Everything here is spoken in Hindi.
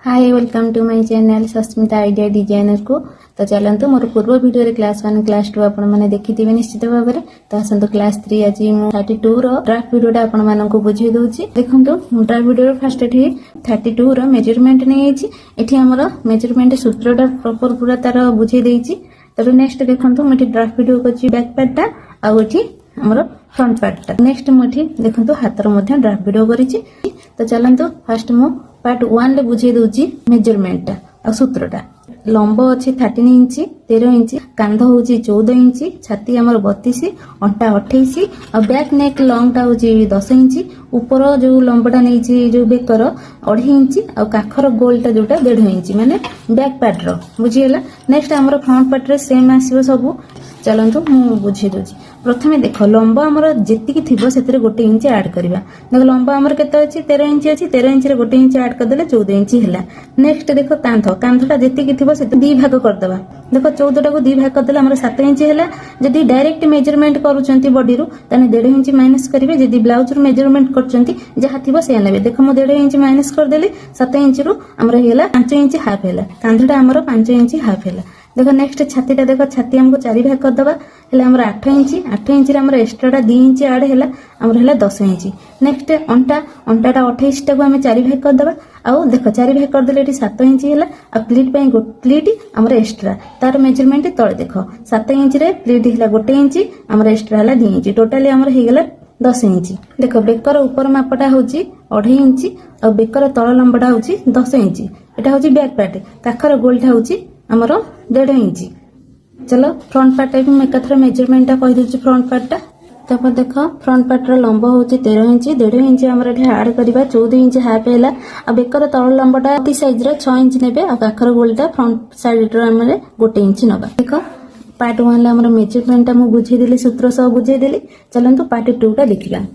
Hi welcome to my channel Sasmita idea designer को। तो चलतु मोर पूर्व वीडियो रे क्लास 1 क्लास 2 आपण माने देखिथिबे निश्चित भाव में। तो आसतु क्लास 3 आज मु 32 रो ड्राफ्ट वीडियोटा आपण माननकु बुझी दोछि। देखंतु ड्राफ्ट वीडियो रो फर्स्ट एठी 32 रो मेजरमेंट नै आइछि। एठी हमर मेजरमेंट सूत्रटा प्रॉपर पूरा तार बुझी देछि। तबे नेक्स्ट देखंतु मठी ड्राफ्ट वीडियो करछि बैक पार्टटा आ एठी हमर फ्रंट पार्टटा। नेक्स्ट मठी देखंतु हातर मध्ये ड्राफ्ट वीडियो करिछि। तो चलंतु फर्स्ट मु पार्ट 1 रे बुझे दोछि मेजरमेंट आ सूत्रटा। लंब अछि 13 इंच 13 इंच, कांध होछि 14 इंच, छाती हमर 32, अंटा 28 आ बैक नेक लॉन्ग टा होछि 10 इंच, ऊपर जो लंबटा नै छि जो बेकर 2.5 इंच आ काखर गोलटा जोटा 1.5 इंच माने बैक पार्ट रो बुझियला। नेक्स्ट हमर फ्रंट पार्ट रे सेम आसीबो सब। चलंतु मु बुझे दोछि। प्रथमे देखो लंब हमर जेतिकी थिबो सेतरे 1 इंच ऐड करबा। देखो लंब हमर केते अछि 13 इंच अछि, 13 इंच रे 1 इंच ऐड कर देले 14 इंच होला। नेक्स्ट देखो कांधटा जेतिकी थिबो सेते 2 भाग कर देबा। देखो 14 टा को 2 भाग कर देले हमर 7 इंच होला। जदि डायरेक्ट मेजरमेंट करूचंती बॉडी रो तने 1.5 इंच माइनस करिवे। जदि ब्लाउज रो मेजरमेंट करचंती जहा थिबो से नेबे। देखो मु 1.5 इंच माइनस कर देली 7 इंच रो हमर हेला 5 इंच हाफ होला। कांधटा हमर 5 इंच हाफ होला। देखो नेक्स्ट छातीटा देखो छाती हमको 4 भाग कर दबा हेला हमर 8 इंच रे हमर एक्स्ट्राटा 2 इंच ऐड हेला हमर हेला 10 इंच। नेक्स्ट अंटाटा 28 टा को हम 4 भाग कर दबा आ देखो 4 भाग कर देले एटी 7 इंच हेला आ प्लीट पई प्लीट हमर एक्स्ट्रा तार मेजरमेंट तळे देखो 7 इंच रे प्लीट हेला 1 इंच हमर एक्स्ट्रा हेला 2 इंच, टोटली हमर हे गेला 10 इंच। देखो बेकर ऊपर मापटा होची 2.5 इंच आ बेकर तळ लंबटा होची 10 इंच। एटा होची बैक पार्ट, काखर गोलटा होची हमर 1.5 इंच। चलो फ्रंट पार्ट भी मैं एकाथर मेजरमेंट टा कहि दोछि। फ्रंट पार्ट टा देखो फ्रंट पार्ट रो लंब होची 13 इंच, 1.5 इंच हमर एठी ऐड करबा 14 इंच हाफ हैला आ बेकर तळ लंबटा ती साइज रे 6 इंच नेबे आ काखर गोलटा फ्रंट साइड रो हमरे 1 इंच नबा। देखो पार्ट 1 ला हमर मेजरमेंट टा मु बुझी देली, सूत्र सब बुझी देली। चलंतु पार्ट 2 टा देखिबा।